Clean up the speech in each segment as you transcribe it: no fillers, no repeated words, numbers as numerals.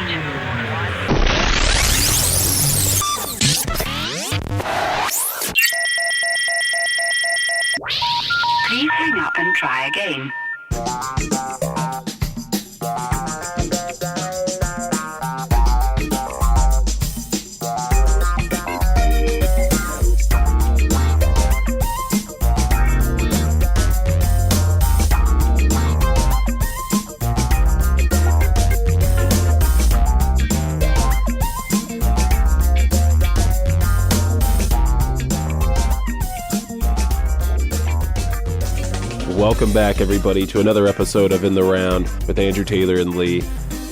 Please hang up and try again. Welcome back, everybody, to another episode of In the Round with Andrew Taylor and Lee.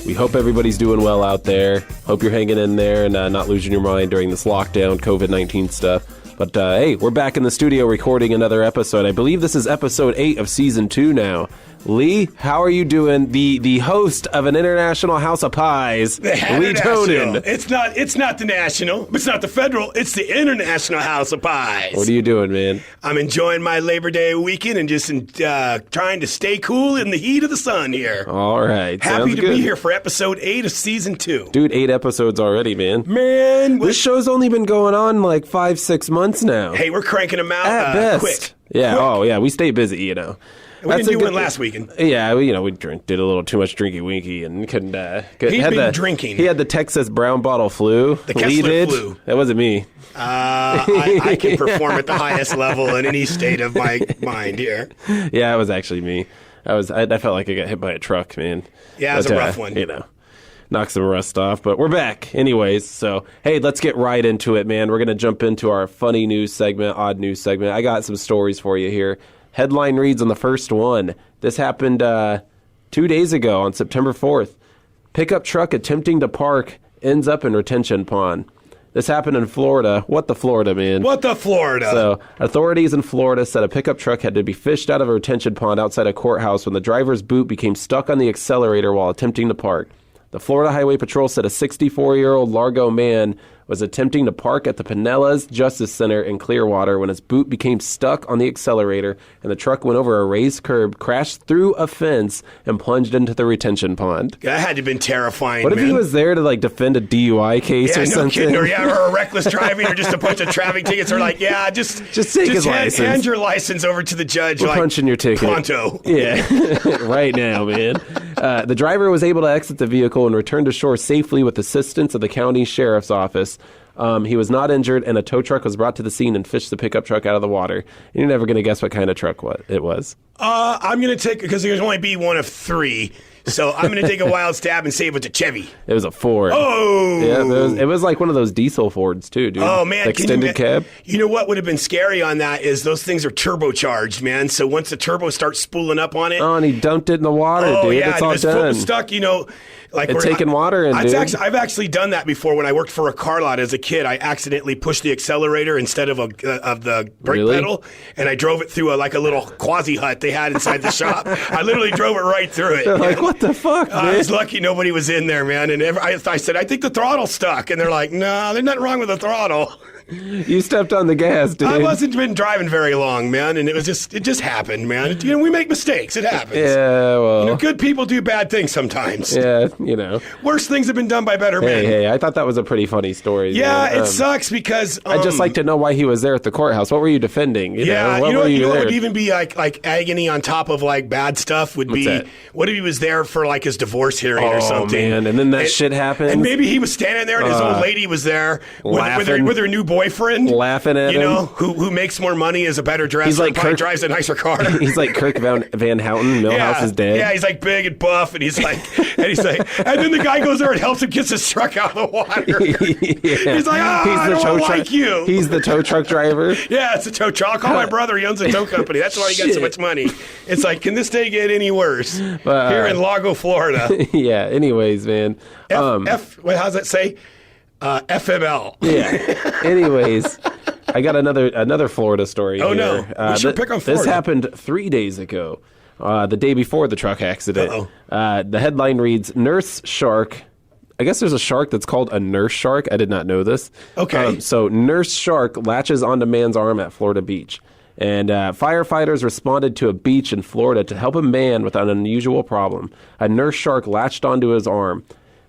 We hope everybody's doing well out there. Hope you're hanging in there and not losing your mind during this lockdown, COVID-19 stuff. But, hey, we're back in the studio recording another episode. I believe this is episode 8 of season 2 now. Lee, how are you doing? The host of an International House of Pies, Lee Tonin. It's not the national, it's not the federal, it's the International House of Pies. What are you doing, man? I'm enjoying my Labor Day weekend and just trying to stay cool in the heat of the sun here. All right. Happy to be here for episode 8 of season 2. Dude, 8 episodes already, man. This show's only been going on like 5-6 months now. Hey, we're cranking them out at best. Quick. Yeah, quick. Oh yeah, we stay busy, you know. We didn't do one last weekend. Yeah, we did a little too much drinky winky and couldn't. He's been drinking. He had the Texas brown bottle flu. The Kessler flu. That wasn't me. I can perform at the highest level in any state of my mind here. Yeah, it was actually me. I felt like I got hit by a truck, man. Yeah, it was a rough one. You know, knock some rust off. But we're back, anyways. So hey, let's get right into it, man. We're gonna jump into our funny news segment, odd news segment. I got some stories for you here. Headline reads on the first one. This happened 2 days ago on September 4th. Pickup truck attempting to park ends up in retention pond. This happened in Florida. What the Florida, man? What the Florida? So authorities in Florida said a pickup truck had to be fished out of a retention pond outside a courthouse when the driver's boot became stuck on the accelerator while attempting to park. The Florida Highway Patrol said a 64-year-old Largo man was attempting to park at the Pinellas Justice Center in Clearwater when his boot became stuck on the accelerator and the truck went over a raised curb, crashed through a fence, and plunged into the retention pond. That had to have been terrifying, What if he was there to, like, defend a DUI case or something? Kidding. Or a reckless driving or just a bunch of traffic tickets or like, just take his license. Hand your license over to the judge. We're punching your ticket. Pronto. Yeah, right now, man. The driver was able to exit the vehicle and return to shore safely with assistance of the county sheriff's office. He was not injured, and a tow truck was brought to the scene and fished the pickup truck out of the water. You're never going to guess what kind of truck it was. I'm going to take, because there's only be one of 3, so I'm going to take a wild stab and say it was a Chevy. It was a Ford. Oh! Yeah, it was like one of those diesel Fords, too, dude. Oh, man. The extended cab. You know what would have been scary on that is those things are turbocharged, man. So once the turbo starts spooling up on it. Oh, and he dumped it in the water, dude. Yeah, it's all done. Stuck, like it's taking water in, dude. I've actually done that before. When I worked for a car lot as a kid, I accidentally pushed the accelerator instead of the brake pedal, and I drove it through a little quasi hut they had inside the shop. I literally drove it right through it. They're like, what the fuck, man? I was lucky nobody was in there, man. And I said, I think the throttle's stuck, and they're like, no, there's nothing wrong with the throttle. You stepped on the gas, dude. I wasn't been driving very long, man, and it just happened, man. We make mistakes. It happens. Yeah, well. Good people do bad things sometimes. Yeah, Worse things have been done by better men. Hey, I thought that was a pretty funny story. Yeah, man. It sucks because... I'd just like to know why he was there at the courthouse. What were you defending? What would even be like agony on top of like bad stuff would be... What if he was there for like his divorce hearing or something? Oh, man, and then that shit happened? And maybe he was standing there and his old lady was there with her new boyfriend. Laughing at him. Who makes more money, is a better dresser, he's like probably drives a nicer car. He's like Kirk Van Houten, Milhouse's dad. Yeah, he's like big and buff, and he's like, and then the guy goes there and helps him get his truck out of the water. He's like, I don't like you. He's the tow truck driver. Yeah, it's a tow truck. I'll call my brother. He owns a tow company. That's why he got so much money. It's like, can this day get any worse? Here in Lago, Florida. Yeah. Anyways, man. How's that say? FML. Yeah. Anyways, I got another Florida story here. No. We should pick on Florida. This happened 3 days ago, the day before the truck accident. The headline reads, Nurse Shark. I guess there's a shark that's called a nurse shark. I did not know this. Okay. So Nurse Shark latches onto man's arm at Florida Beach. And firefighters responded to a beach in Florida to help a man with an unusual problem. A nurse shark latched onto his arm.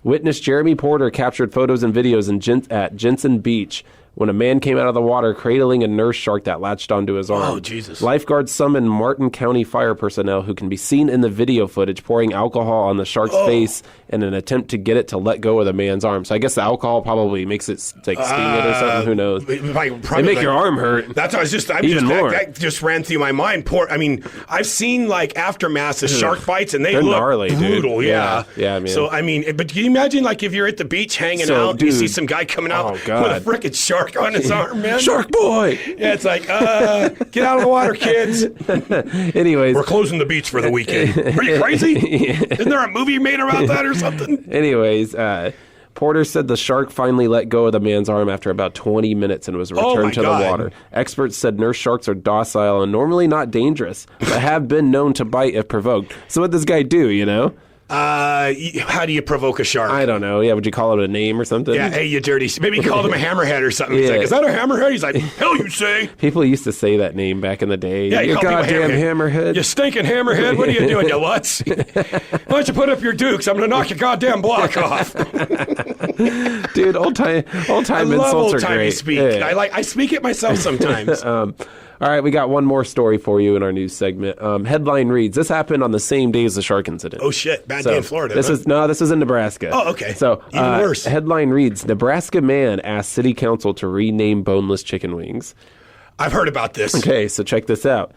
Witness Jeremy Porter captured photos and videos at Jensen Beach when a man came out of the water cradling a nurse shark that latched onto his arm. Oh, Jesus. Lifeguards summoned Martin County fire personnel who can be seen in the video footage pouring alcohol on the shark's face in an attempt to get it to let go of the man's arm. So I guess the alcohol probably makes it like sting it or something. Who knows? They make your arm hurt. That's what I was just. That just ran through my mind. I've seen like aftermaths of shark bites, and they're look gnarly, brutal. Dude. Yeah, man. So but can you imagine like if you're at the beach hanging out, and you see some guy coming out with a frickin' shark on his arm, man. Shark boy. Yeah, it's like get out of the water, kids. Anyways, we're closing the beach for the weekend. Are you crazy? Isn't there a movie made about that or something? Anyways, Porter said the shark finally let go of the man's arm after about 20 minutes and was returned to the water. Experts said nurse sharks are docile and normally not dangerous, but have been known to bite if provoked. So what does this guy do, you know? How do you provoke a shark? I don't know. Yeah, would you call it a name or something? Yeah, hey, you dirty. Maybe call him a hammerhead or something. He's like, is that a hammerhead? He's like, hell, you say. People used to say that name back in the day. Yeah, you goddamn hammerhead. You stinking hammerhead. What are you doing, you lutz? Why don't you put up your dukes? I'm going to knock your goddamn block off. Dude, old time insults are great. Speak. Yeah. I speak it myself sometimes. All right, we got one more story for you in our news segment. Headline reads, this happened on the same day as the shark incident. Oh, shit. Bad day in Florida. This is in Nebraska. Oh, okay. So, even worse. Headline reads, Nebraska man asks city council to rename boneless chicken wings. I've heard about this. Okay, so check this out.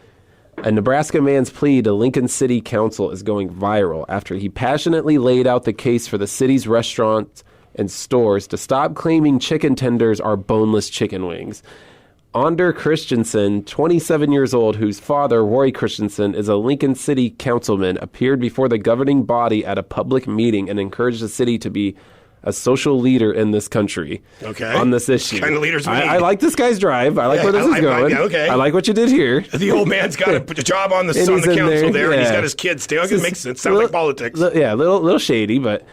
A Nebraska man's plea to Lincoln City Council is going viral after he passionately laid out the case for the city's restaurants and stores to stop claiming chicken tenders are boneless chicken wings. Ander Christensen, 27 years old, whose father, Roy Christensen, is a Lincoln City councilman, appeared before the governing body at a public meeting and encouraged the city to be a social leader in this country on this issue. What kind of leaders we need. I like this guy's drive. I like where this is going. I like what you did here. The old man's got a job on the council there, and he's got his kids stay. It makes sense. Sounds like politics. Yeah, a little shady, but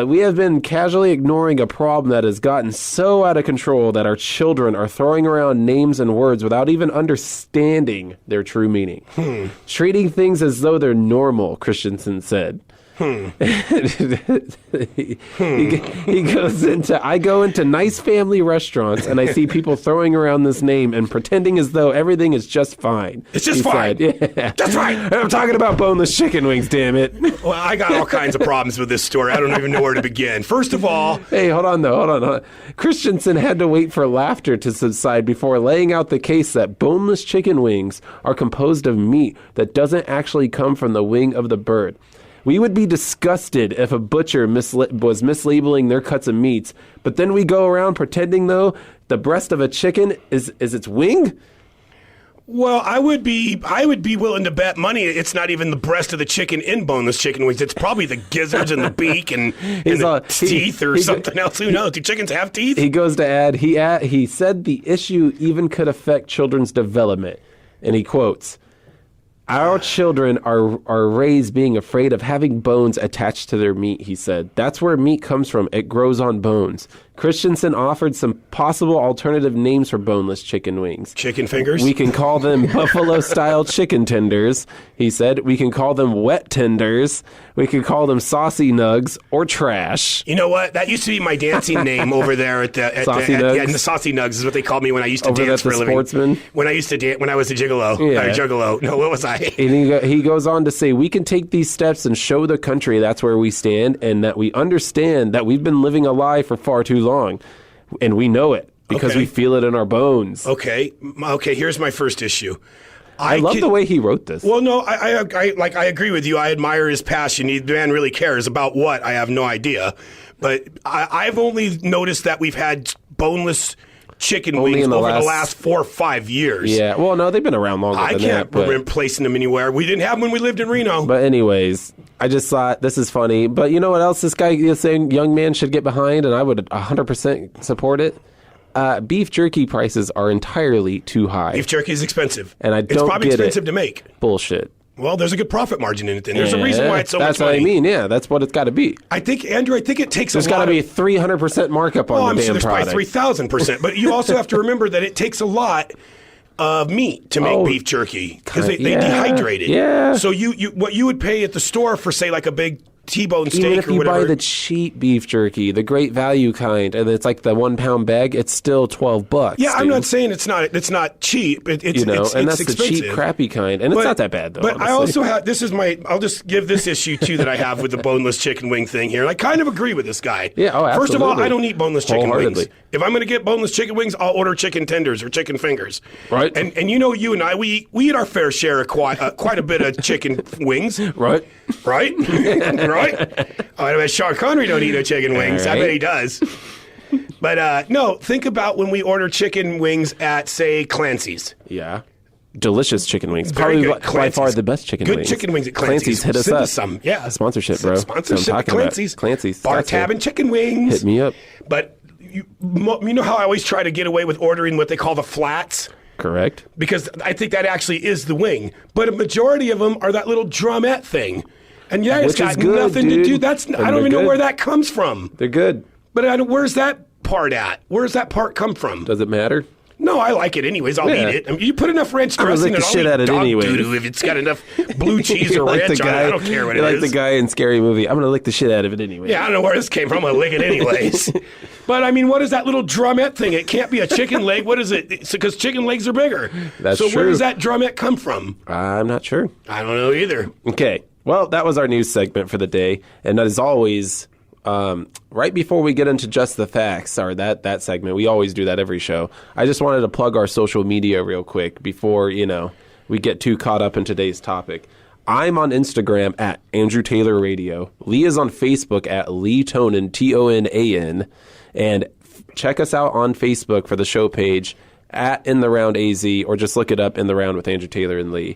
we have been casually ignoring a problem that has gotten so out of control that our children are throwing around names and words without even understanding their true meaning. Treating things as though they're normal, Christensen said. He goes into, I go into nice family restaurants and I see people throwing around this name and pretending as though everything is just fine. It's just fine. Yeah. That's right. I'm talking about boneless chicken wings, damn it. Well, I got all kinds of problems with this story. I don't even know where to begin. First of all... Hey, hold on. Christensen had to wait for laughter to subside before laying out the case that boneless chicken wings are composed of meat that doesn't actually come from the wing of the bird. We would be disgusted if a butcher was mislabeling their cuts of meats, but then we go around pretending, though, the breast of a chicken is its wing? Well, I would be willing to bet money it's not even the breast of the chicken in boneless chicken wings. It's probably the gizzards and the beak and the teeth or something else. Who knows? Do chickens have teeth? He goes to add, he said the issue even could affect children's development. And he quotes, our children are raised being afraid of having bones attached to their meat, he said. That's where meat comes from. It grows on bones. Christensen offered some possible alternative names for boneless chicken wings. Chicken fingers? We can call them buffalo-style chicken tenders, he said. We can call them wet tenders. We can call them saucy nugs or trash. You know what? That used to be my dancing name over there at the Saucy Nugs? Yeah, the Saucy Nugs is what they called me when I used to Over dance at the for a living. Sportsman? When I used to dance, when I was a gigolo. Yeah. Juggalo. No, what was I? And he goes on to say, we can take these steps and show the country that's where we stand and that we understand that we've been living a lie for far too long. And we know it because we feel it in our bones. Okay, here's my first issue. I love the way he wrote this. Well, no, I agree with you. I admire his passion. The man really cares about what. I have no idea. But I've only noticed that we've had boneless chicken wings over the last 4 or 5 years. Yeah, well, no, they've been around longer than that. I can't remember placing them anywhere. We didn't have them when we lived in Reno. But anyways, I just thought this is funny. But you know what else this guy is saying young man should get behind, and I would 100% support it? Beef jerky prices are entirely too high. Beef jerky is expensive. And it's probably expensive to make. Bullshit. Well, there's a good profit margin in it then. There's a reason why it's so much money. That's what I mean, yeah. That's what it's got to be. Andrew, I think it takes There's got to be 300% markup on the damn product. There's probably 3,000%. But you also have to remember that it takes a lot of meat to make beef jerky because they dehydrate it. Yeah. So you what you would pay at the store for, say, like a big T-bone Even steak if or you whatever. buy the cheap beef jerky, the great value kind, and it's like the 1 pound bag, it's still $12. yeah, I'm dude. not saying it's not cheap. It's and that's expensive. the cheap, crappy kind, and it's not that bad though. But I honestly. also have I'll just give this issue too that I have with the boneless chicken wing thing here. And I kind of agree with this guy. Yeah, oh, First of all, absolutely. I don't eat boneless chicken wings. Wholeheartedly. If I'm going to get boneless chicken wings, I'll order chicken tenders or chicken fingers. Right. And you and I, we eat our fair share of quite a bit of chicken wings. right. Right? Right? I bet Sean Connery don't eat no chicken wings. I Right. bet he does. But no, think about when we order chicken wings at, say, Clancy's. Yeah. Delicious chicken wings. Very Probably good. by far Clancy's. the best chicken Good wings. chicken wings at Clancy's. Hit us Send up. us some. Yeah. Sponsorship, bro. That's what I'm Sponsorship at talking about. Clancy's. Clancy's. Bar That's tab it. and chicken wings. Hit me up. But you know how I always try to get away with ordering what they call the flats? Correct. Because I think that actually is the wing. But a majority of them are that little drumette thing. And yeah, it's Which is got good, nothing to dude. do. I And don't they're even know good. where that comes from. They're good. But where's that part at? Where's that part come from? Does it matter? No, I like it anyways. I'll Yeah. eat it. I mean, you put enough ranch I'm gonna dressing lick and the I'll shit eat out of it dog anyway. doo-doo if it's got enough blue cheese or You're like ranch the on it. guy- I don't care what it You're is. like the guy in Scary Movie. I'm going to lick the shit out of it anyway. Yeah, I don't know where this came from. I'll lick it anyways. But I mean, what is that little drumette thing? It can't be a chicken leg. What is it? It's because chicken legs are bigger. That's so where true. does that drumette come from? I'm not sure. I don't know either. Okay. Well, that was our news segment for the day. And as always, right before we get into just the facts, or that segment, we always do that every show. I just wanted to plug our social media real quick before, we get too caught up in today's topic. I'm on Instagram at Andrew Taylor Radio. Lee is on Facebook at Lee Tonan, Tonan. And check us out on Facebook for the show page at In the Round AZ, or just look it up In the Round with Andrew Taylor and Lee.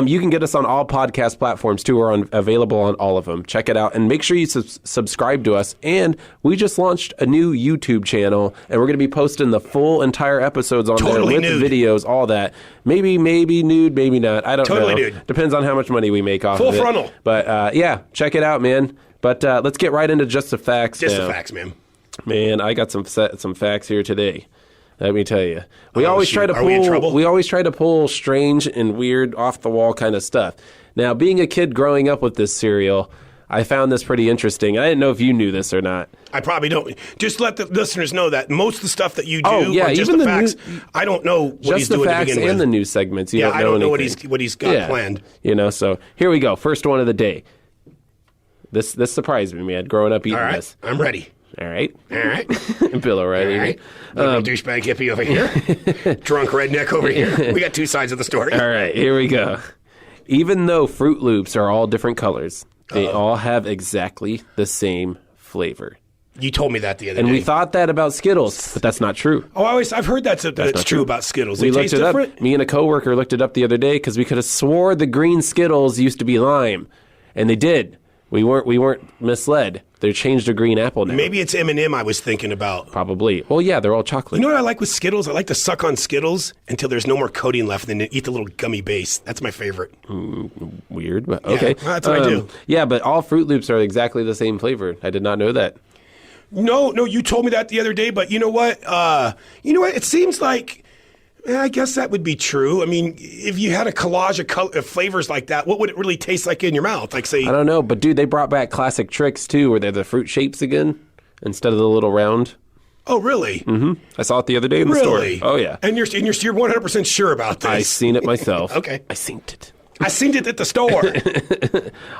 You can get us on all podcast platforms too. We're available on all of them. Check it out and make sure you subscribe to us. And we just launched a new YouTube channel, and we're going to be posting the full entire episodes on Totally there with nude. the videos, all that. Maybe nude, maybe not. I don't Totally know. nude. Depends on how much money we make off Full of it. frontal. But yeah, check it out, man. But let's get right into just the facts. Just now. the facts, man. Man, I got some facts here today. Let me tell you. We Oh, always shoot. try to Are we in pull. trouble? We always try to pull strange and weird, off the wall kind of stuff. Now, being a kid growing up with this cereal, I found this pretty interesting. I didn't know if you knew this or not. I probably don't. Just let the listeners know that most of the stuff that you do, Oh, yeah, or just even the the facts, new- I don't know what he's Just the doing to facts begin and with. the news segments. You Yeah, don't I know don't know anything. what he's got planned. So here we go. First one of the day. This surprised me, man. Growing up eating All right, this. I'm ready. All right. All right. Bill O'Reilly. All right. Little douchebag hippie over here. Drunk redneck over here. We got two sides of the story. All right, here we go. Even though Fruit Loops are all different colors, they all have exactly the same flavor. You told me that the other And day. we thought that about Skittles, but that's not true. Oh, I've heard that's not true true. about Skittles. We They looked taste it different. up. Me and a coworker looked it up the other day because we could have swore the green Skittles used to be lime, and they did. We weren't misled. They changed to green apple now. Maybe it's M&M I was thinking about. Probably. Well, yeah, they're all chocolate. You know what I like with Skittles? I like to suck on Skittles until there's no more coating left and then eat the little gummy base. That's my favorite. Weird, but okay. that's what I do. Yeah, but all Fruit Loops are exactly the same flavor. I did not know that. No, you told me that the other day, but you know what? It seems like, I guess that would be true. I mean, if you had a collage of flavors like that, what would it really taste like in your mouth? Like, say, I don't know, but dude, they brought back classic tricks too, where they're the fruit shapes again instead of the little round. oh, really? Mm-hmm. I saw it the other day in the Really? store. Oh yeah, And you're 100% sure about this? I seen it myself. Okay. I seen it. I seen it at the store.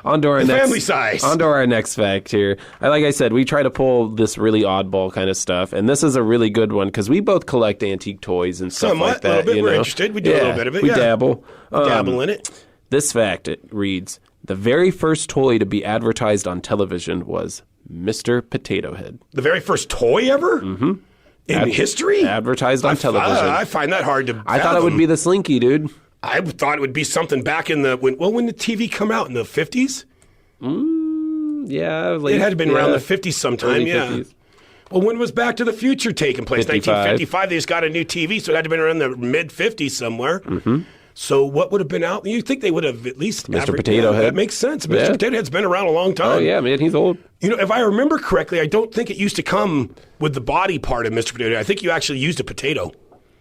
On to our The next family size. On to our next fact here. Like I said, we try to pull this really oddball kind of stuff, and this is a really good one because we both collect antique toys and stuff Somewhat, like that. a little bit. you We're know? interested. We do a little bit of it, We yeah. dabble. Dabble in it. This fact, it reads, the very first toy to be advertised on television was Mr. Potato Head. The very first toy ever? Mm-hmm. In history? Advertised on television. I find that hard to I thought it would be the Slinky, dude. I thought it would be something back in when the TV come out in the 50s? Yeah. It had been around the 50s sometime, early yeah. 50s. Well, when was Back to the Future taking place? 55. 1955. They just got a new TV, so it had to have been around the mid-50s somewhere. Mm-hmm. So what would have been out? You think they would have at least... Mr. Potato Head. That makes sense. Mr. Yeah. Potato Head's been around a long time. Oh, yeah, man. He's old. You know, if I remember correctly, I don't think it used to come with the body part of Mr. Potato Head. I think you actually used a potato.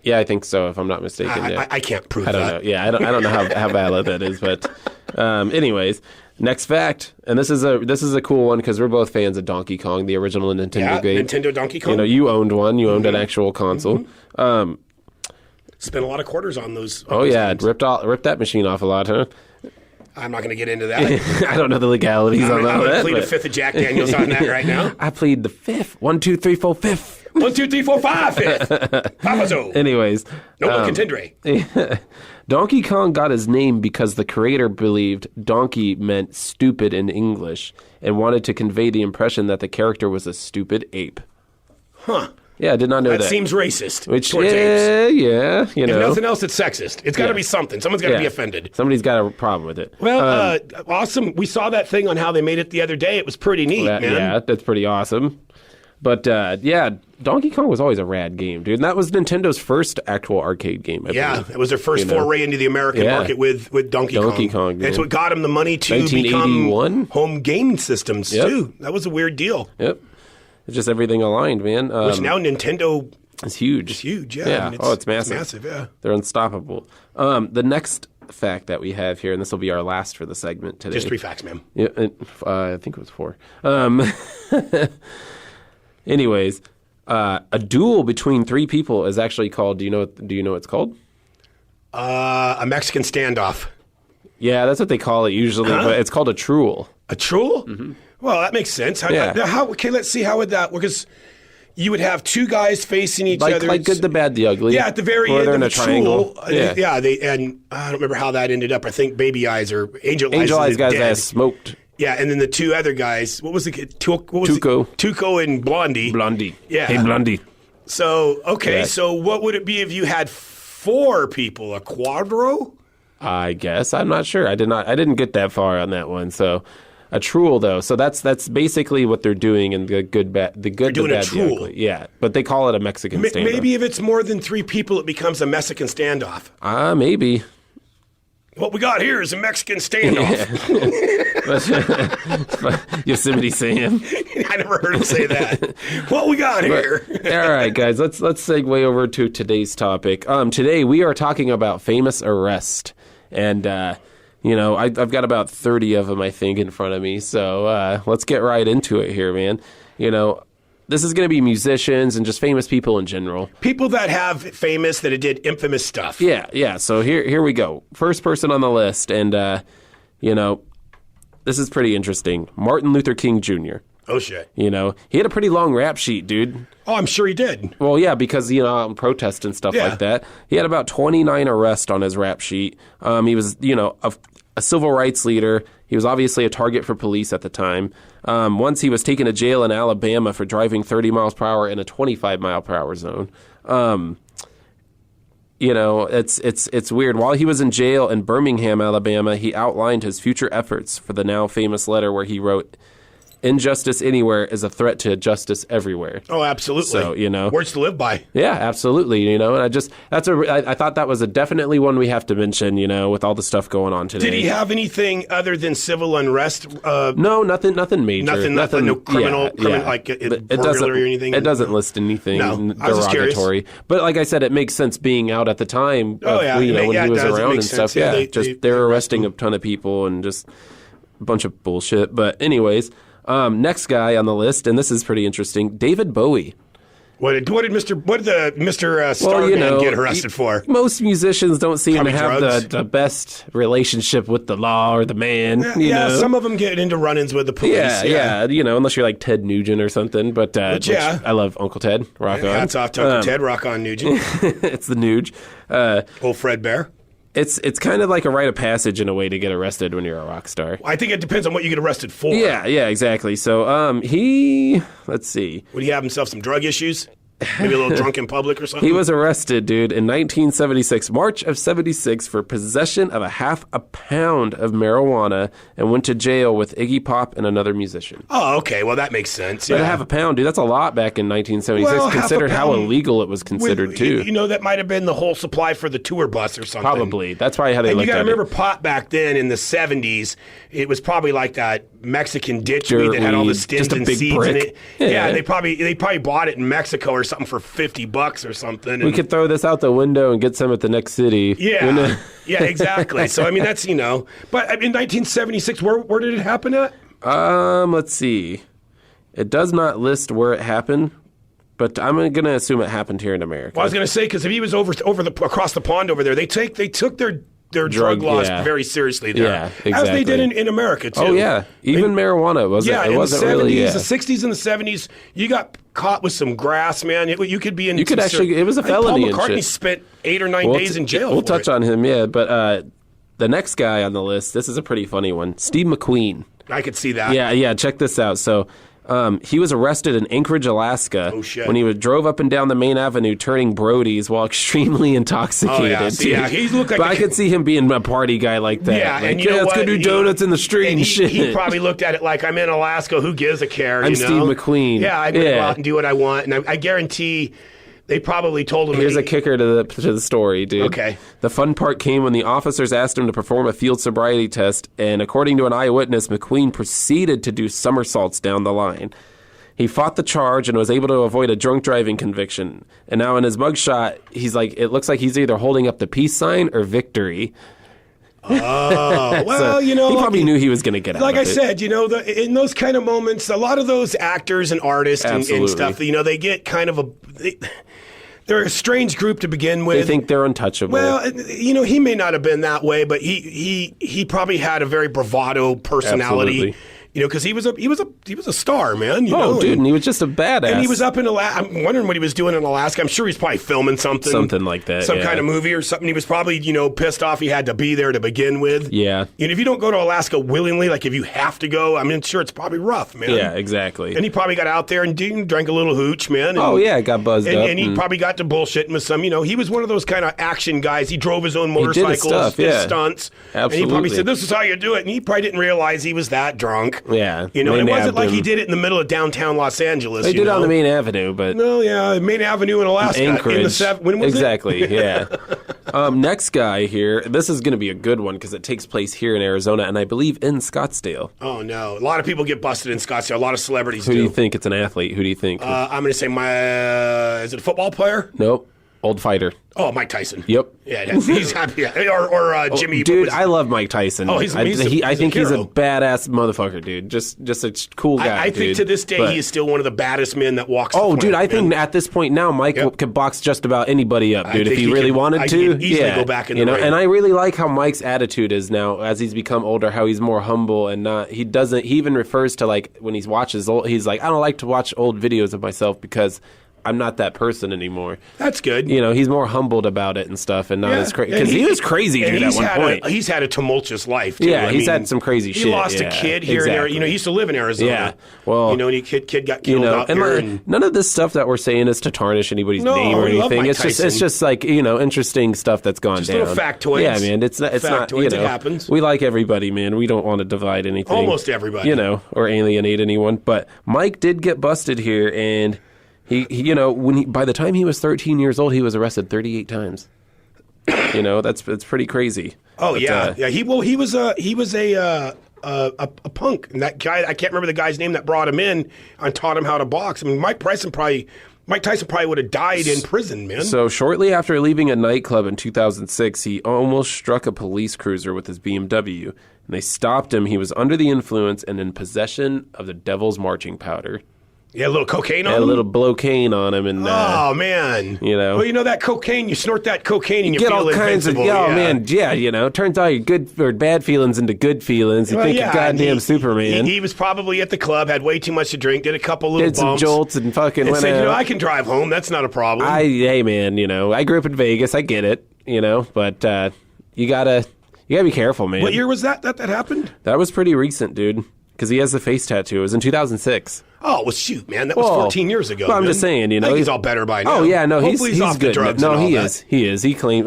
Yeah, I think so, if I'm not mistaken. Yeah. I can't prove I don't that. know. Yeah, I don't know how valid that is, but anyways, Next fact, and this is a cool one because we're both fans of Donkey Kong, the original Nintendo game. Nintendo Donkey Kong. You know, you owned one. You owned an actual console. Spent a lot of quarters on those. Games. ripped that machine off a lot, huh? I'm not going to get into that. I don't know the legalities on that. I'm going to plead a fifth of Jack Daniels on that right now. I plead the fifth. 1, 2, 3, 4, fifth. 1, 2, 3, 4, 5, fifth. Papazo. Anyways. No one contendere. Donkey Kong got his name because the creator believed donkey meant stupid in English and wanted to convey the impression that the character was a stupid ape. Huh. Yeah, I did not know that. That seemes racist towards apes. Yeah, you know. If nothing else, it's sexist. It's got to be something. Someone's got to be offended. Somebody's got a problem with it. Well, awesome. We saw that thing on how they made it the other day. It was pretty neat, man. Yeah, that's pretty awesome. But, Donkey Kong was always a rad game, dude. And that was Nintendo's first actual arcade game, I believe. It was their first foray into the American market with Donkey Kong. Dude. It's what got them the money to 1981? become home gaming systems, too. That was a weird deal. Yep. It's just everything aligned, man. Which now Nintendo... It's huge. It's huge, yeah. Yeah. I mean, it's massive. It's massive, yeah. They're unstoppable. The next fact that we have here, and this will be our last for the segment today. Just 3 facts, ma'am. Yeah, I think it was 4. Anyways, a duel between 3 people is actually called. Do you know what it's called? A Mexican standoff. Yeah, that's what they call it usually, but it's called a truel. A truel? Mm-hmm. Well, that makes sense. Okay, let's see. How would that work? Because you would have 2 guys facing each other. Like good, the bad, the ugly. Yeah, at the very end they're of in the a triangle. And I don't remember how that ended up. I think Baby Eyes or Angel Eyes guys got smoked. Yeah, and then the 2 other guys. What was the kid? Tuco. Tuco and Blondie. Yeah. Hey, Blondie. So, okay, so what would it be if you had 4 people? A quadro? I guess. I'm not sure. I didn't get that far on that one. So a truel though. So that's basically what they're doing in the good, the bad, the ugly. Yeah, but they call it a Mexican standoff. Maybe if it's more than 3 people, it becomes a Mexican standoff. Maybe. What we got here is a Mexican standoff. Yosemite Sam. I never heard him say that. What we got here? All right, guys, let's segue over to today's topic. Today we are talking about famous arrest, and I've got about 30 of them, I think, in front of me. So let's get right into it here, man. This is going to be musicians and just famous people in general. People that have famous, that did infamous stuff. Yeah. So here we go. First person on the list, and this is pretty interesting. Martin Luther King Jr. Oh, shit. He had a pretty long rap sheet, dude. Oh, I'm sure he did. Well, yeah, because, protest and stuff like that. He had about 29 arrests on his rap sheet. He was, a civil rights leader. He was obviously a target for police at the time. Once he was taken to jail in Alabama for driving 30 miles per hour in a 25 mile per hour zone. It's weird. While he was in jail in Birmingham, Alabama, he outlined his future efforts for the now famous letter where he wrote, "Injustice anywhere is a threat to justice everywhere." Oh, absolutely. So, words to live by. Yeah, absolutely. And I thought that was definitely one we have to mention, with all the stuff going on today. Did he have anything other than civil unrest? No, nothing major. Nothing, no criminal, like burglary or anything? It doesn't list anything derogatory. But like I said, it makes sense being out at the time of, when he was around and stuff. Yeah, they're arresting a ton of people and just a bunch of bullshit. But anyways... next guy on the list, and this is pretty interesting, David Bowie. What did Mr. Starman get arrested for? Most musicians don't seem to have the best relationship with the law or the man. Some of them get into run-ins with the police. Yeah. Unless you're like Ted Nugent or something. But I love Uncle Ted. Rock on. Hats off to Uncle Ted. Rock on, Nugent. It's the Nuge. Old Fred Bear. It's kind of like a rite of passage in a way to get arrested when you're a rock star. I think it depends on what you get arrested for. Yeah, exactly. So let's see. Would he have himself some drug issues? Maybe a little drunk in public or something? He was arrested, dude, in 1976, March of 76, for possession of a half a pound of marijuana and went to jail with Iggy Pop and another musician. Oh, okay. Well, that makes sense. But a half a pound, dude, that's a lot back in 1976, considered how illegal it was considered, too. That might have been the whole supply for the tour bus or something. Probably. That's probably how they looked at it. You got to remember pot back then in the 70s, it was probably like that Mexican ditchweed that had all the stems just a and big seeds brick. in it. Yeah. They probably bought it in Mexico or something for $50 or something. We could throw this out the window and get some at the next city. Yeah, You know? yeah, exactly. So I mean, that's But in 1976, where did it happen at? Let's see. It does not list where it happened, but I'm going to assume it happened here in America. Well, I was going to say because if he was across the pond over there, they took their drug laws yeah. very seriously there. Yeah, exactly. As they did in America, too. Oh, yeah. Even marijuana wasn't. Yeah, it in wasn't the 70s, really. Yeah. the 60s and the 70s, you got caught with some grass, man. You could be in. You could actually. It was a I think felony Paul McCartney and shit. spent 8 or 9 days in jail. We'll for touch it. on him, yeah. But the next guy on the list, this is a pretty funny one. Steve McQueen. I could see that. Yeah. Check this out. So. He was arrested in Anchorage, Alaska, when he drove up and down the main avenue turning Brodies while extremely intoxicated. Oh, yeah. See, yeah, he looked like but I could see him being a party guy like that. Yeah, like, and you know let's what? go do donuts in the street and shit. He probably looked at it like, I'm in Alaska. Who gives a care? I'm Steve McQueen. Yeah, I can go out and do what I want. And I guarantee they probably told him. Here's a kicker to the story, dude. Okay. The fun part came when the officers asked him to perform a field sobriety test, and according to an eyewitness, McQueen proceeded to do somersaults down the line. He fought the charge and was able to avoid a drunk driving conviction. And now in his mugshot, he's like, it looks like he's either holding up the peace sign or victory. Oh, well, So he probably knew he was going to get out Like of I it. said, in those kind of moments, a lot of those actors and artists and stuff, they get kind of they're a strange group to begin with. They think they're untouchable. Well, he may not have been that way, but he probably had a very bravado personality. Absolutely. Because he was a star, man. Dude, and he was just a badass. And he was up in Alaska. I'm wondering what he was doing in Alaska. I'm sure he's probably filming something like that, some yeah. kind of movie or something. He was probably pissed off he had to be there to begin with. Yeah. And if you don't go to Alaska willingly, like if you have to go, I mean, sure, it's probably rough, man. Yeah, exactly. And he probably got out there and drank a little hooch, man. And, got buzzed up. And he probably got to bullshitting with some, he was one of those kind of action guys. He drove his own motorcycles, did his stunts. Absolutely. And he probably said, this is how you do it. And he probably didn't realize he was that drunk. Yeah. It wasn't like he did it in the middle of downtown Los Angeles. They did it on the main avenue, but... No, yeah, Main Avenue in Alaska. Anchorage. When was exactly, it? yeah. Next guy here, this is going to be a good one because it takes place here in Arizona, and I believe in Scottsdale. Oh, no. A lot of people get busted in Scottsdale. A lot of celebrities Who do you think? It's an athlete. Who do you think? I'm going to say is it a football player? Nope. Old fighter. Oh, Mike Tyson. Yep. Yeah, he's happy. Or Jimmy. Dude, I love Mike Tyson. Oh, he's amazing. I think he's a hero. badass motherfucker, dude. Just a cool guy. I think to this day he is still one of the baddest men that walks. Oh, the dude, planet, I think man. at this point now, Mike could box just about anybody up, dude. I If think he he really could- wanted I to, could easily go back in the ring. And I really like how Mike's attitude is now as he's become older. How he's more humble and not. He doesn't. He even refers to like when he watches old. He's like, I don't like to watch old videos of myself because I'm not that person anymore. That's good. He's more humbled about it and stuff, and not as crazy because he was crazy, dude. At one point, he's had a tumultuous life. Too. Yeah, I he's mean, had some crazy shit. He lost yeah, a kid here and there. exactly. He used to live in Arizona. Yeah, well, and he kid got killed out and here. like, And none of this stuff that we're saying is to tarnish anybody's name or we love anything. Mike It's just like interesting stuff that's gone Just down. little factoids. Yeah, man. It's not. Factoids, it happens. We like everybody, man. We don't want to divide anything. Almost everybody. Or alienate anyone. But Mike did get busted here, and he by the time he was 13 years old, he was arrested 38 times. That's pretty crazy. Oh but, yeah. He was a punk, and that guy, I can't remember the guy's name that brought him in and taught him how to box. I mean, Mike Tyson probably would have died in prison, man. So shortly after leaving a nightclub in 2006, he almost struck a police cruiser with his BMW, and they stopped him. He was under the influence and in possession of the devil's marching powder. Yeah, a little cocaine on Had him? a little blocaine on him, and oh man, Well, that cocaine. You snort that cocaine, and you get feel all kinds of invincible. Turns out your good or bad feelings into good feelings. You think you're goddamn Superman. He was probably at the club, had way too much to drink, did a couple little did some bumps, jolts and fucking and went said, out. I can drive home. That's not a problem. Hey man, I grew up in Vegas. I get it, but you gotta be careful, man. What year was that happened? That was pretty recent, dude. Because he has the face tattoo. It was in 2006. Oh, well, shoot, man. That was 14 years ago. Well, I'm man. just saying, I think he's all better by now. Oh, yeah, no, Hopefully he's off good. the drugs. No, and all he that. is. He is. He clean.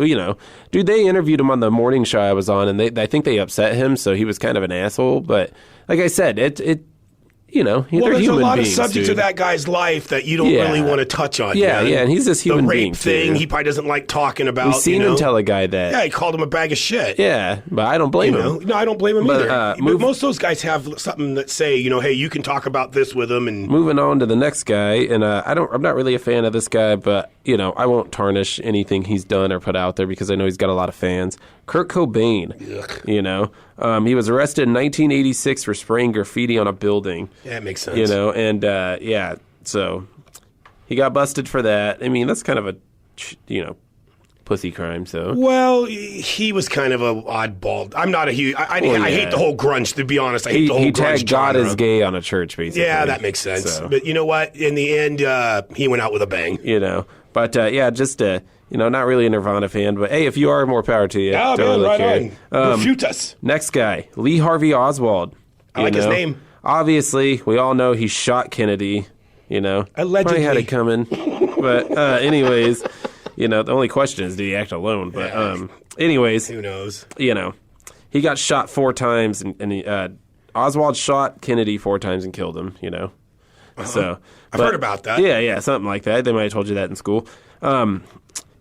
Dude, they interviewed him on the morning show I was on, and I think they upset him, so he was kind of an asshole. But like I said, you know, Well, they're there's a human lot beings, of subjects dude. of that guy's life that you don't Yeah. really want to touch on. Yeah, man. yeah, and he's this human the being, rape thing, too. he probably doesn't like talking about. We've seen you know? him tell a guy that. Yeah, he called him a bag of shit. Yeah, but I don't blame You know? him. No, I don't blame him But, either. But most of those guys have something that say, you know, hey, you can talk about this with him, and Moving on to the next guy, and I'm not really a fan of this guy, but you know, I won't tarnish anything he's done or put out there because I know he's got a lot of fans. Kurt Cobain, you know, he was arrested in 1986 for spraying graffiti on a building. yeah, it makes sense. You know, and yeah, so he got busted for that. I mean, that's kind of a, you know, pussy crime. So Well, he was kind of a oddball. I'm not a huge. I hate the whole grunge. To be honest, I hate the whole he grunge tagged God genre. as gay on a church, basically. Yeah, that makes sense. So, But you know what? In the end, he went out with a bang. you know, but yeah, just you know, not really a Nirvana fan, but hey, if you are, more power to you. Oh, Don't man, really right care. on. Refute us. Next guy, Lee Harvey Oswald. I like his name. Obviously, we all know he shot Kennedy. You know, Allegedly. probably had it coming. But anyways, you know, the only question is, did he act alone? But anyways, Who knows? you know, he got shot 4 times, and he, Oswald shot Kennedy 4 times and killed him. You know, so I've heard about that. Yeah, something like that. They might have told you that in school.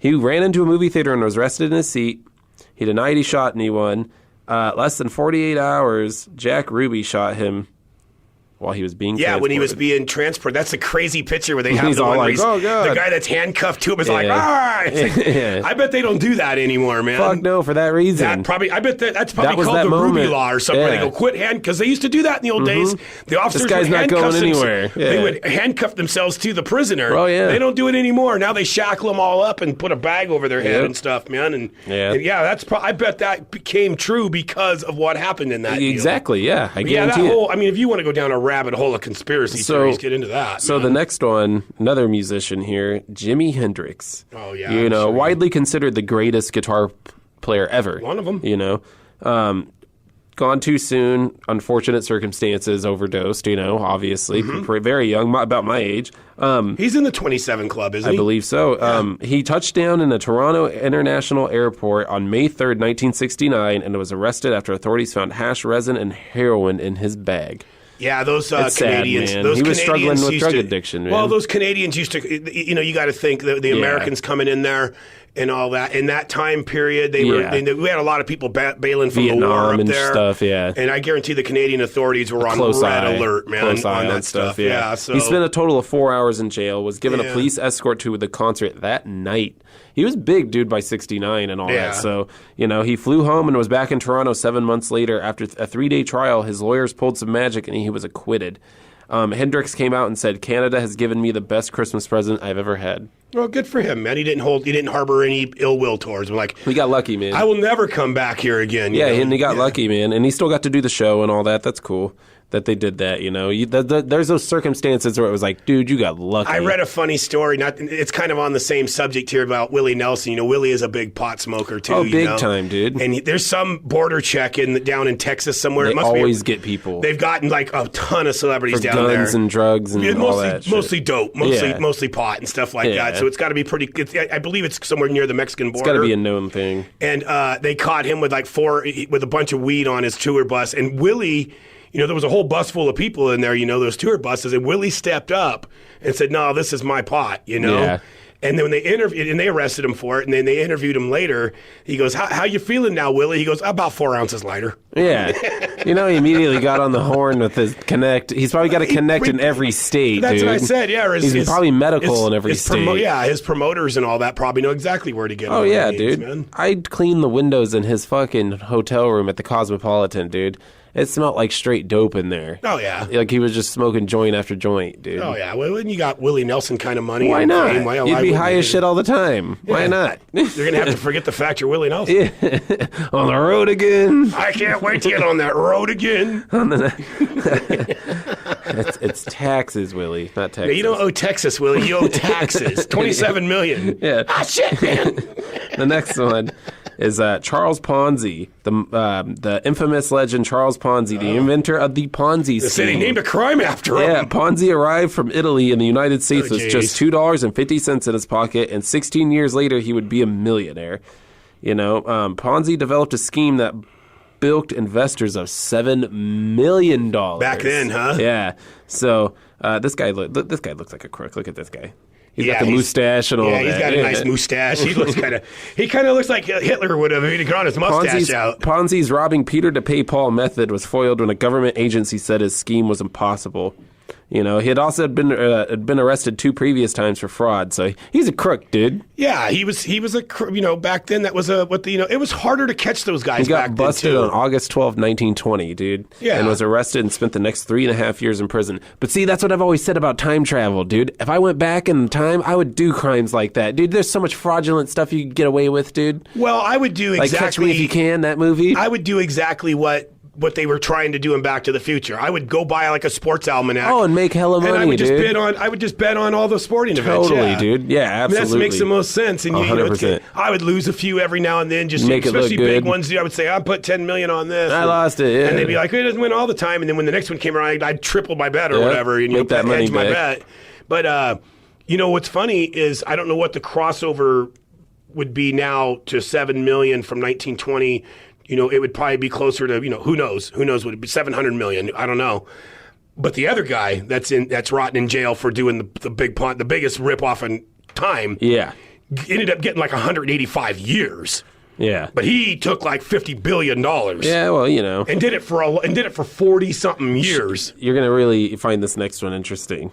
He ran into a movie theater and was arrested in his seat. He denied he shot anyone. Less than 48 hours, Jack Ruby shot him while he was being When he was transported. being transported. That's the crazy picture where they have He's the all one where like, he's, "Oh, God." the guy that's handcuffed to him is like, Yeah. ah! It's like, Yeah. I bet they don't do that anymore, man. Fuck no, for that reason. I bet that's probably That was called that the Ruby moment. Law or something. Where Yeah. they go quit because they used to do that in the old days. The officers guy's would not going handcuff anywhere. They Yeah. would handcuff themselves to the prisoner. Oh, yeah. They don't do it anymore. Now they shackle them all up and put a bag over their head Yep. and stuff, man. And Yeah. that's I bet that became true because of what happened in that deal. Exactly, yeah. I Yeah, that guarantee it. whole. I mean, if you want to go down a rabbit hole of conspiracy theories, get into that. So man. the next one, another musician here, Jimi Hendrix. Oh, yeah, You I'm know, sure. widely considered the greatest guitar player ever. One of 'em. You know, gone too soon, unfortunate circumstances, overdosed. You know, obviously, very young, about my age. he's in the 27 club, isn't I he? believe so. He touched down in a Toronto International Airport on May 3rd, 1969, and was arrested after authorities found hash resin and heroin in his bag. Yeah, those It's sad, Canadians. man. Those He was struggling Canadians with used drug to- addiction, man. Well, those Canadians used to. You know, you got to think the Americans coming in there and all that. In that time period, we had a lot of people bailing from the war Vietnam up and there. stuff, yeah. And I guarantee the Canadian authorities were on Close red eye. alert, man, Close eye on that on stuff, yeah. So He spent a total of 4 hours in jail, was given a Yeah. police escort to the concert that night. He was big, dude, by 69 and all Yeah. that. So, you know, he flew home and was back in Toronto 7 months later. After a 3-day trial, his lawyers pulled some magic and he was acquitted. Hendrix came out and said, "Canada has given me the best Christmas present I've ever had." well, good for him, man. He didn't harbor any ill will towards him. Like, We got lucky, man. I will never come back here again. you Yeah, know? and he got lucky, man. And he still got to do the show and all that. That's cool that they did that, you know. There's those circumstances where it was like, dude, you got lucky. I read a funny story. It's kind of on the same subject here about Willie Nelson. You know, Willie is a big pot smoker too. Oh, you big know? time, dude. And there's some border check down in Texas somewhere. They It must always be, get people. They've gotten like a ton of celebrities for down there. guns and drugs and Yeah, all that shit. mostly dope, Yeah. mostly pot and stuff like Yeah. that. So it's got to be pretty. I believe it's somewhere near the Mexican border. It's got to be a known thing. And they caught him with with a bunch of weed on his tour bus. And Willie, you know, there was a whole bus full of people in there, you know, those tour buses. And Willie stepped up and said, "No, this is my pot," you know. Yeah. And then when they interviewed, and they arrested him for it, and then they interviewed him later. He goes, "How you feeling now, Willie?" He goes, "About 4 ounces lighter." Yeah. You know, he immediately got on the horn with his connect. He's probably got a connect in every state, That's dude. what I said. Yeah, He's probably medical in every state. Yeah, his promoters and all that probably know exactly where to get. Oh him yeah, when he needs, dude. man. I'd clean the windows in his fucking hotel room at the Cosmopolitan, dude. It smelled like straight dope in there. Oh yeah. Like he was just smoking joint after joint, dude. Oh yeah. Well, when you got Willie Nelson kind of money, Why and not? fame, You'd be wouldn't high you? as shit all the time. Why not? You're gonna have to forget the fact you're Willie Nelson. On the road again. I can't wait to get on that road again. It's taxes, Willie, not Yeah, Texas. you don't owe Texas, Willie. You owe taxes. $27 million. Yeah. Ah, shit, man. The next one is Charles Ponzi, the infamous legend Charles Ponzi, the inventor of the Ponzi The city scheme. named a crime after him. Yeah, Ponzi arrived from Italy in the United States with geez. just $2.50 in his pocket, and 16 years later he would be a millionaire. You know, Ponzi developed a scheme that bilked investors of $7 million. Back then, huh? Yeah. So this guy looks like a crook. Look at this guy. He's got the mustache and all that. Yeah, he's got a nice mustache. He kind of looks like Hitler would have if he'd grown his mustache out. Ponzi's robbing Peter to pay Paul method was foiled when a government agency said his scheme was impossible. You know, he had also been arrested 2 previous times for fraud, so he's a crook, dude. Yeah, he was a back then that was it was harder to catch those guys. He got back busted then too. on August 12, 1920, dude. Yeah. And was arrested and spent the next 3.5 years in prison. But see, that's what I've always said about time travel, dude. If I went back in time, I would do crimes like that, dude. There's so much fraudulent stuff you could get away with, dude. Well, I would do exactly. Like Catch Me If You Can, that movie. I would do exactly what they were trying to do in Back to the Future. I would go buy like a sports almanac. Oh, and make hella money, and I would just dude. I would just bet on all the sporting events. Totally, dude. Yeah, absolutely. That makes the most sense. And 100%. I would lose a few every now and then, just Make it especially look big good. ones. I would say I put $10 million on this. I lost it. Yeah. And they'd be like, it doesn't win all the time. And then when the next one came around, I'd triple my bet or whatever, and make that money hedge my back. bet. But what's funny is I don't know what the crossover would be now to $7 million from 1920. It would probably be closer to, who knows? Who knows? Would it be $700 million? I don't know. But the other guy that's rotting in jail for doing the biggest ripoff in time, ended up getting like 185 years. Yeah. But he took like $50 billion. Yeah, well, and did it for 40 something years. You're gonna really find this next one interesting.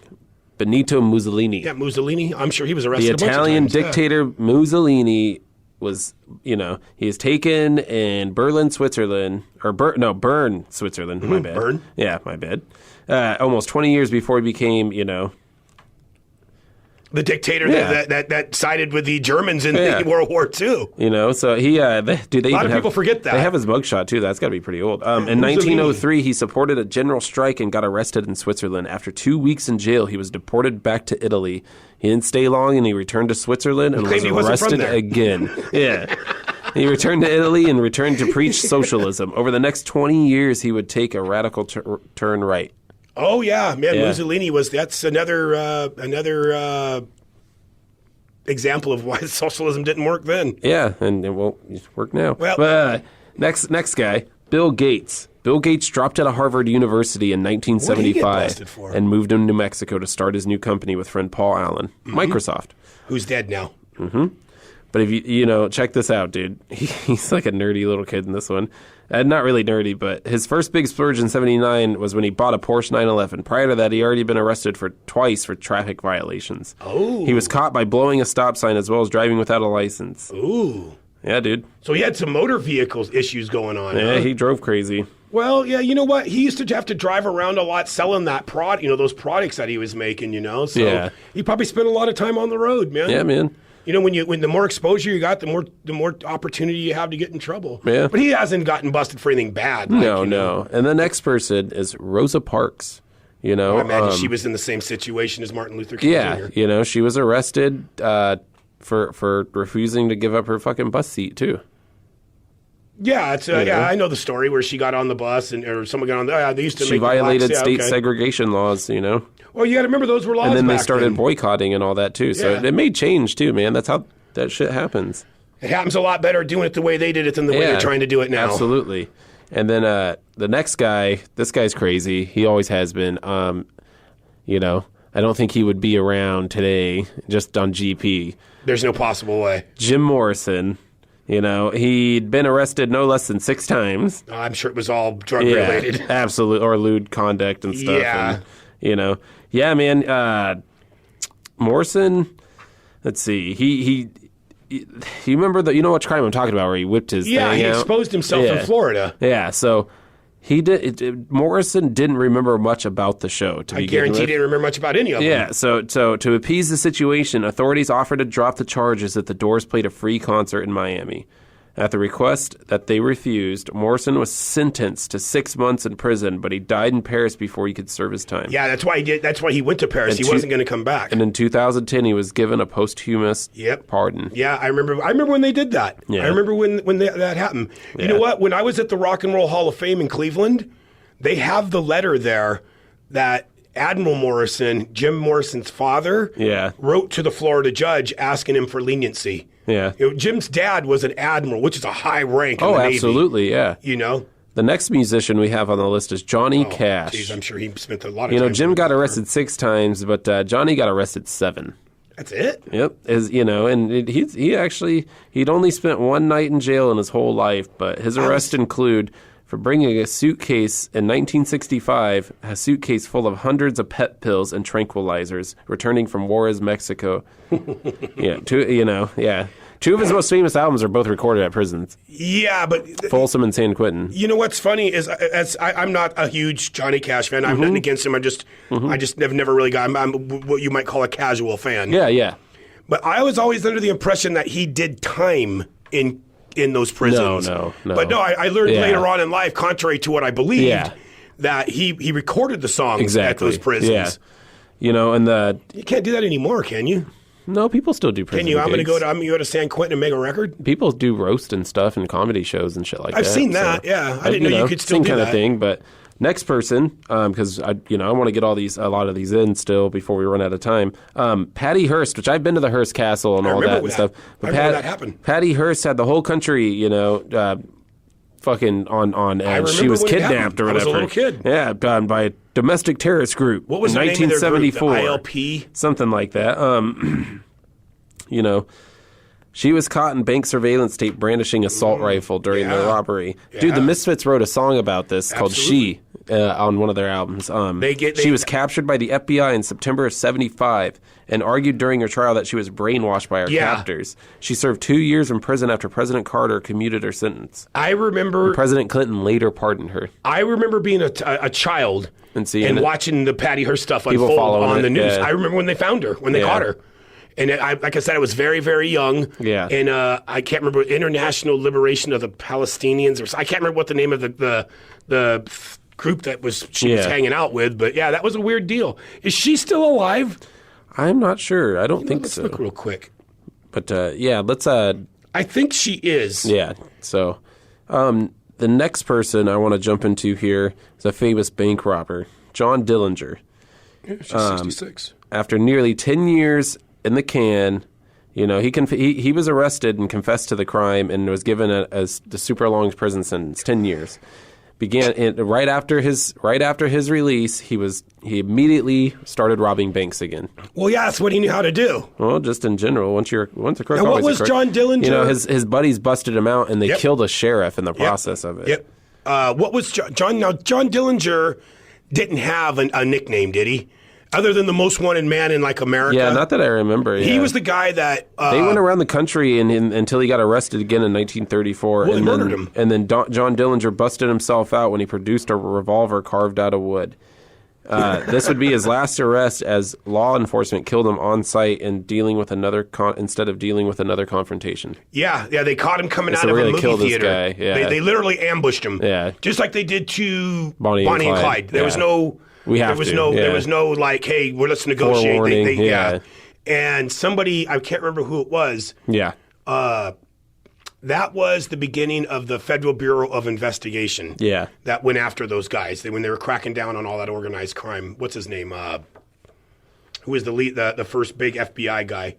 Benito Mussolini. Yeah, Mussolini. I'm sure he was arrested. The a bunch of Italian times, yeah. dictator Mussolini was, he is taken in Berlin, Switzerland, or Bern, Switzerland. My bad. Bern? Yeah, my bad. Almost 20 years before he became, the dictator that sided with the Germans in World War II. So he, a lot of people forget that. They have his mugshot too. That's got to be pretty old. In 1903, he supported a general strike and got arrested in Switzerland. After 2 weeks in jail, he was deported back to Italy. He didn't stay long, and he returned to Switzerland and was arrested again. Yeah. He returned to Italy and returned to preach socialism. Over the next 20 years, he would take a radical turn right. Oh yeah, man! Yeah. Mussolini that's another example of why socialism didn't work then. Yeah, and it won't work now. Well, but, next guy, Bill Gates. Bill Gates dropped out of Harvard University in 1975 and moved to New Mexico to start his new company with friend Paul Allen, Microsoft. Who's dead now. Mm-hmm. But if you check this out, dude. He's like a nerdy little kid in this one. Not really nerdy, but his first big splurge in 79 was when he bought a Porsche 911. Prior to that, he already been arrested twice for traffic violations. Oh. He was caught by blowing a stop sign as well as driving without a license. Ooh. Yeah, dude. So he had some motor vehicles issues going on. Yeah, he drove crazy. Well, yeah, you know what? He used to have to drive around a lot selling that those products that he was making, So he probably spent a lot of time on the road, man. Yeah, man. When the more exposure you got, the more opportunity you have to get in trouble. Yeah. But he hasn't gotten busted for anything bad. No. And the next person is Rosa Parks. I imagine she was in the same situation as Martin Luther King Jr. Yeah, she was arrested for refusing to give up her fucking bus seat too. Yeah, I know the story where she got on the bus or someone got on. They used to. She violated state segregation laws. Well, you got to remember those were laws. And then they back started then. boycotting and all that too. So it made change too, man. That's how that shit happens. It happens a lot better doing it the way they did it than the way they're trying to do it now. Absolutely. And then the next guy, this guy's crazy. He always has been. I don't think he would be around today just on GP. There's no possible way. Jim Morrison. He'd been arrested no less than 6 times. I'm sure it was all drug related. Absolutely, or lewd conduct and stuff. Yeah. And, yeah, man. Morrison. Let's see. He you remember which crime I'm talking about where he whipped his thing he out? exposed himself in Florida. Yeah. So he did. Morrison didn't remember much about the show. I guarantee he didn't remember much about any of them. Yeah. So to appease the situation, authorities offered to drop the charges if the Doors played a free concert in Miami. At the request that they refused, Morrison was sentenced to 6 months in prison, but he died in Paris before he could serve his time. Yeah, that's why he did. That's why he went to Paris. He wasn't going to come back. And in 2010, he was given a posthumous pardon. Yeah, I remember when they did that. Yeah. I remember when that happened. You know what? When I was at the Rock and Roll Hall of Fame in Cleveland, they have the letter there that Admiral Morrison, Jim Morrison's father, wrote to the Florida judge asking him for leniency. Yeah. Jim's dad was an admiral, which is a high rank in the Navy. Absolutely, yeah. The next musician we have on the list is Johnny Cash. Geez, I'm sure he spent a lot of time. Jim got arrested 6 times, but Johnny got arrested 7. That's it? Yep. He'd only spent 1 night in jail in his whole life, but his arrests include for bringing a suitcase in 1965, a suitcase full of hundreds of pet pills and tranquilizers, returning from Juarez, Mexico. Two of his most famous albums are both recorded at prisons. Yeah, but Folsom and San Quentin. You know what's funny is, I'm not a huge Johnny Cash fan. I have nothing against him. I just have never really got. I'm what you might call a casual fan. Yeah. But I was always under the impression that he did time in those prisons. No. But no, I learned later on in life, contrary to what I believed, that he recorded the songs at those prisons. Yeah. You can't do that anymore, can you? No, people still do prison Can you? I'm going to gigs. go to San Quentin and make a record. People do roast and stuff and comedy shows and shit like that. I've seen that. Yeah, I didn't know you could still same do kind that. of thing. But next person, because I want to get a lot of these in still before we run out of time. Patty Hearst, which I've been to the Hearst Castle and all that and stuff. But I remember that happened. Patty Hearst had the whole country, fucking on edge. She was kidnapped or whatever. I was a little kid. Yeah, by a domestic terrorist group. What was in the name of their group? The 1974? ILP? Something like that. She was caught in bank surveillance tape brandishing an assault rifle during the robbery. Dude, the Misfits wrote a song about this called She on one of their albums. She was captured by the FBI in September of 75 and argued during her trial that she was brainwashed by her captors. She served 2 years in prison after President Carter commuted her sentence. I remember... President Clinton later pardoned her. I remember being a child and watching the Patty Hearst stuff unfold on the news. I remember when they found her, when they caught her. And like I said, I was very, very young. Yeah. And I can't remember International Liberation of the Palestinians, or I can't remember what the name of the group that she was hanging out with. But yeah, that was a weird deal. Is she still alive? I'm not sure. I don't think let's so. Look real quick. But let's. I think she is. Yeah. So, the next person I want to jump into here is a famous bank robber, John Dillinger. Yeah, she's 66. After nearly 10 years in the can, he was arrested and confessed to the crime and was given the super long prison sentence, 10 years. Right after his release, he immediately started robbing banks again. Well, yeah, that's what he knew how to do. Well, just in general, once a crook, and what was John Dillinger? His buddies busted him out and they killed a sheriff in the process of it. Yep. What was John? Now, John Dillinger didn't have a nickname, did he? Other than the most wanted man in America. Yeah, not that I remember. He was the guy that they went around the country until he got arrested again in 1934. Well, they murdered him. And then John Dillinger busted himself out when he produced a revolver carved out of wood. This would be his last arrest, as law enforcement killed him on site and instead of dealing with another confrontation. Yeah, they caught him coming out of a movie theater. This guy. Yeah. They literally ambushed him. Yeah, just like they did to Bonnie and Clyde. There was no. There was no hey, let's negotiate. And somebody, I can't remember who it was. Yeah. That was the beginning of the Federal Bureau of Investigation. Yeah. That went after those guys when they were cracking down on all that organized crime. What's his name? Who was the first big FBI guy?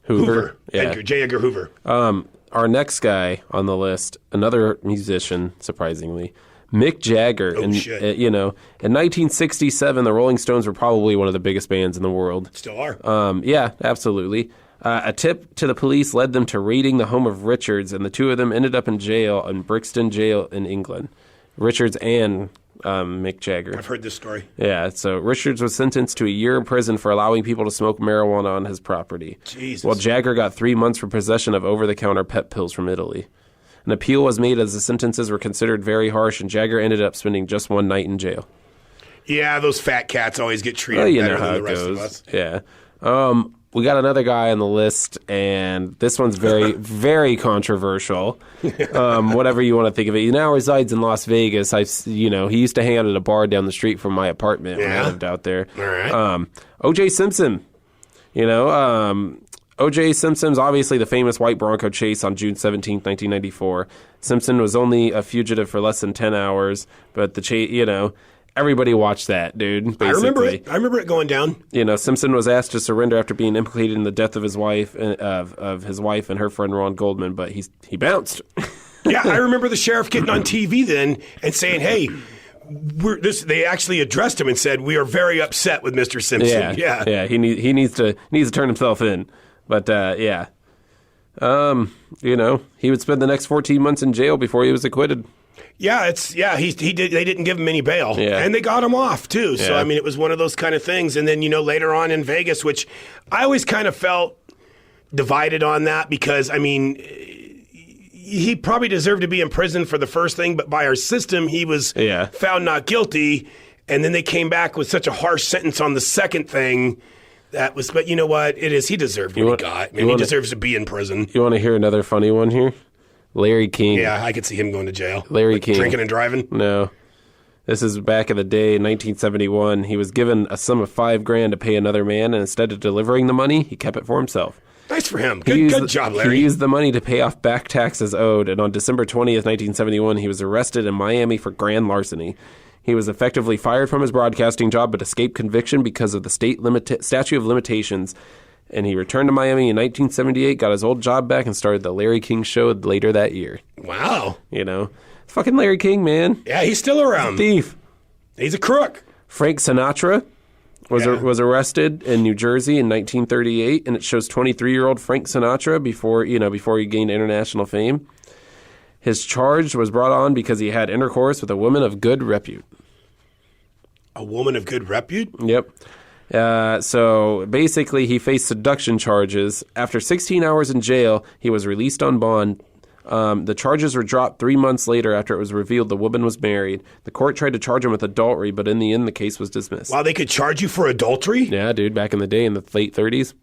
Hoover. Yeah. J. Edgar Hoover. Our next guy on the list, another musician, surprisingly, Mick Jagger. Oh, shit. In 1967, the Rolling Stones were probably one of the biggest bands in the world. Still are. Yeah, absolutely. A tip to the police led them to raiding the home of Richards, and the two of them ended up in jail in Brixton Jail in England. Richards and Mick Jagger. I've heard this story. Yeah, so Richards was sentenced to a year in prison for allowing people to smoke marijuana on his property. Jesus. While Jagger got 3 months for possession of over-the-counter pet pills from Italy. An appeal was made as the sentences were considered very harsh, and Jagger ended up spending just 1 night in jail. Yeah, those fat cats always get treated better than the rest of us. Yeah. We got another guy on the list, and this one's very, very controversial. Whatever you want to think of it. He now resides in Las Vegas. He used to hang out at a bar down the street from my apartment when I lived out there. All right. O.J. Simpson. O.J. Simpson's obviously the famous white Bronco chase on June 17, 1994. Simpson was only a fugitive for less than 10 hours, but the chase, everybody watched that, dude, basically. I remember it going down. Simpson was asked to surrender after being implicated in the death of his wife, of his wife and her friend Ron Goldman, but he bounced. Yeah, I remember the sheriff getting on TV then and saying, "Hey, they actually addressed him and said, we are very upset with Mr. Simpson." Yeah. He needs to turn himself in. But yeah. He would spend the next 14 months in jail before he was acquitted. Yeah, he did. They didn't give him any bail, and they got him off too. So I mean, it was one of those kind of things. And then later on in Vegas, which I always kind of felt divided on that because I mean, he probably deserved to be in prison for the first thing, but by our system, he was found not guilty. And then they came back with such a harsh sentence on the second thing. But you know what? He deserved what he got. He deserves to be in prison. You want to hear another funny one here? Larry King. Yeah, I could see him going to jail. Larry King. Drinking and driving? No. This is back in the day, 1971. He was given a sum of $5,000 to pay another man, and instead of delivering the money, he kept it for himself. Nice for him. Good job, Larry. He used the money to pay off back taxes owed, and on December 20th, 1971, he was arrested in Miami for grand larceny. He was effectively fired from his broadcasting job but escaped conviction because of the statute of limitations. And he returned to Miami in 1978, got his old job back, and started the Larry King Show later that year. Wow. Fucking Larry King, man. Yeah, he's still around. He's a thief. He's a crook. Frank Sinatra was arrested in New Jersey in 1938, and it shows 23-year-old Frank Sinatra before he gained international fame. His charge was brought on because he had intercourse with a woman of good repute. A woman of good repute? Yep. So basically, he faced seduction charges. After 16 hours in jail, he was released on bond. The charges were dropped 3 months later after it was revealed the woman was married. The court tried to charge him with adultery, but in the end, the case was dismissed. Wow, they could charge you for adultery? Yeah, dude, back in the day in the late 30s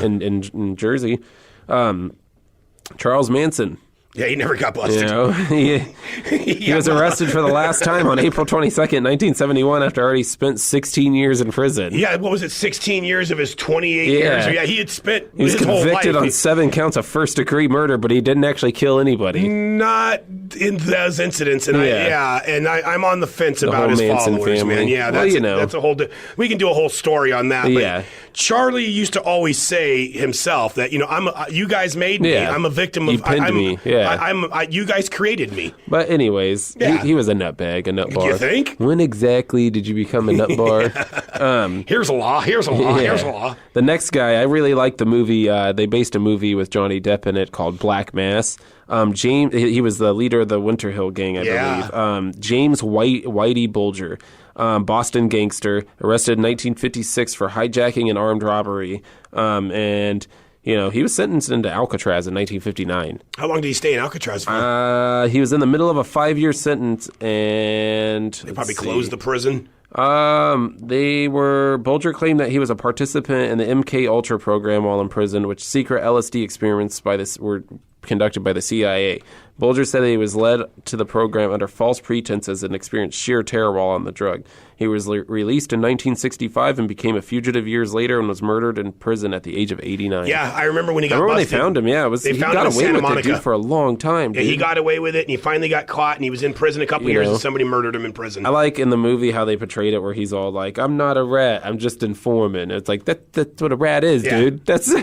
in Jersey. Charles Manson. Yeah, he never got busted. He was arrested for the last time on April 22nd, 1971, after already spent 16 years in prison. Yeah, what was it, 16 years of his 28 years? Yeah, he had spent his whole life. He was convicted on 7 counts of first-degree murder, but he didn't actually kill anybody. Not in those incidents. And I'm on the fence about his Manson followers, family. man. Yeah, that's a whole... we can do a whole story on that. But Charlie used to always say himself that, you guys made me. I'm a victim of... You pinned me. Yeah. You guys created me. But anyways, he was a nutbag, a nut bar. You think? When exactly did you become a nut bar? Here's a law. Here's a law. The next guy, I really like the movie. They based a movie with Johnny Depp in it called Black Mass. James, he was the leader of the Winter Hill Gang, I believe. James Whitey Bulger. Boston gangster, arrested in 1956 for hijacking and armed robbery. He was sentenced into Alcatraz in 1959. How long did he stay in Alcatraz for? He was in the middle of a 5-year sentence, and... They probably closed the prison? Bulger claimed that he was a participant in the MK Ultra program while in prison, which secret LSD experiments were conducted by the CIA. Bulger said that he was led to the program under false pretenses and experienced sheer terror while on the drug. He was released in 1965 and became a fugitive years later and was murdered in prison at the age of 89. Yeah, I remember when he got busted. When they found him, he got away with it, dude, for a long time. Yeah, dude. he got away with it, and he finally got caught, and he was in prison a couple years, and somebody murdered him in prison. I like in the movie how they portrayed it where he's all like, I'm not a rat, I'm just informant. It's like, that's what a rat is, dude. That's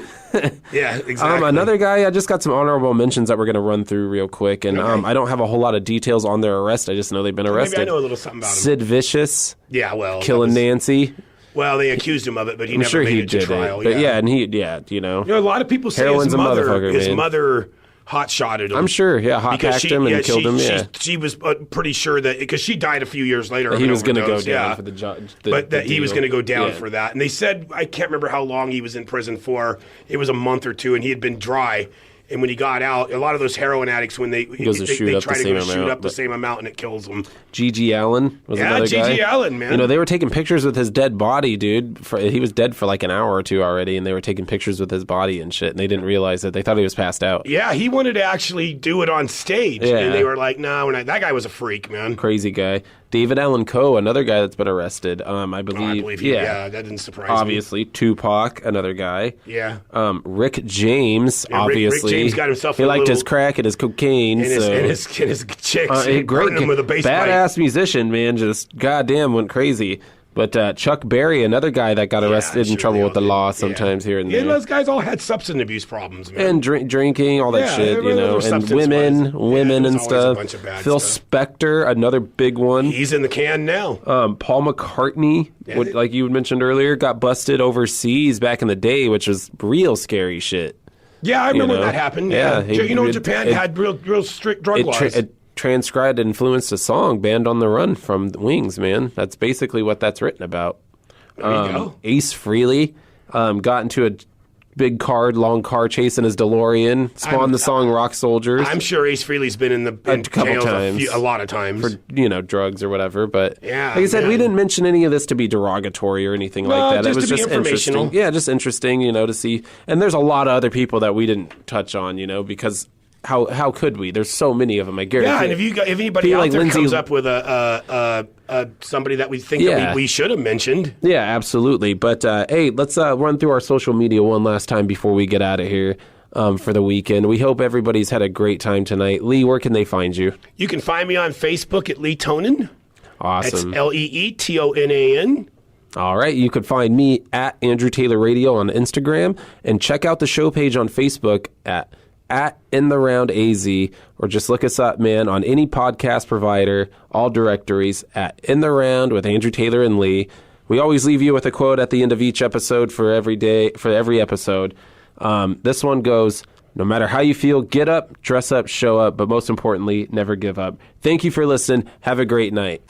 Yeah, exactly. Another guy, I just got some honorable mentions that we're going to run through real quick, and I don't have a whole lot of details on their arrest. I just know they've been arrested. Maybe I know a little something about him. Sid Vicious. Yeah, well. Killing Nancy. Well, they accused him of it, but he I'm never sure made he it to did trial. But a lot of people say his mother hot-shotted him. I'm sure, hot-packed him and killed him, She was pretty sure that, because she died a few years later. That he was going to go down for the But that he was going to go down for that. And they said, I can't remember how long he was in prison for. It was a month or two, and he had been dry. And when he got out, a lot of those heroin addicts, when they try to shoot up the same amount, and it kills them. G.G. Allen was another guy. G.G. Allen, man. They were taking pictures with his dead body, dude. He was dead for like an hour or two already, and they were taking pictures with his body and shit, and they didn't realize it. They thought he was passed out. Yeah, he wanted to actually do it on stage, and they were like, no, that guy was a freak, man. Crazy guy. David Allen Coe, another guy that's been arrested. I believe that didn't surprise me. Obviously, Tupac, another guy. Yeah. Rick James, obviously. Rick James got himself He liked his crack and his cocaine. And his chicks. Great, him with a bass badass musician, man. Just goddamn went crazy. But Chuck Berry, another guy that got arrested in sure trouble they with the all law did. sometimes here and Yeah, there. those guys all had substance abuse problems, man. And drinking, all that Yeah, shit, there and was substance women wise. Yeah, and there's always a stuff. bunch of bad Phil stuff. Spector, another big one. He's in the can now. Paul McCartney, like you mentioned earlier, got busted overseas back in the day, which was real scary shit. Yeah, I remember know? when that happened. Yeah, Yeah, it- Japan it- had real strict drug laws. It transcribed and influenced a song, Band on the Run from Wings, man. That's basically what that's written about. There you go. Ace Frehley got into a big long car chase in his DeLorean, spawned the song Rock Soldiers. I'm sure Ace Frehley's been in couple jails times. a lot of times. for drugs or whatever, but Yeah, like I said, we man. didn't mention any of this to be derogatory or anything No, like that. It just was to be just informational. interesting. Yeah, just interesting, to see. And there's a lot of other people that we didn't touch on, because how could we? There's so many of them. I guarantee. Yeah, and if anybody People out like there Lindsay- comes up with somebody that we think that we should have mentioned, Yeah, absolutely. But hey, let's run through our social media one last time before we get out of here for the weekend. We hope everybody's had a great time tonight. Lee, where can they find you? you can find me on Facebook at Lee Tonin. Awesome. That's LeeTonan. All right. You could find me at Andrew Taylor Radio on Instagram, and check out the show page on Facebook at In the Round AZ, or just look us up, man, on any podcast provider, all directories at In the Round with Andrew Taylor and Lee. We always leave you with a quote at the end of each episode for every episode. This one goes, no matter how you feel, get up, dress up, show up, but most importantly, never give up. Thank you for listening. Have a great night.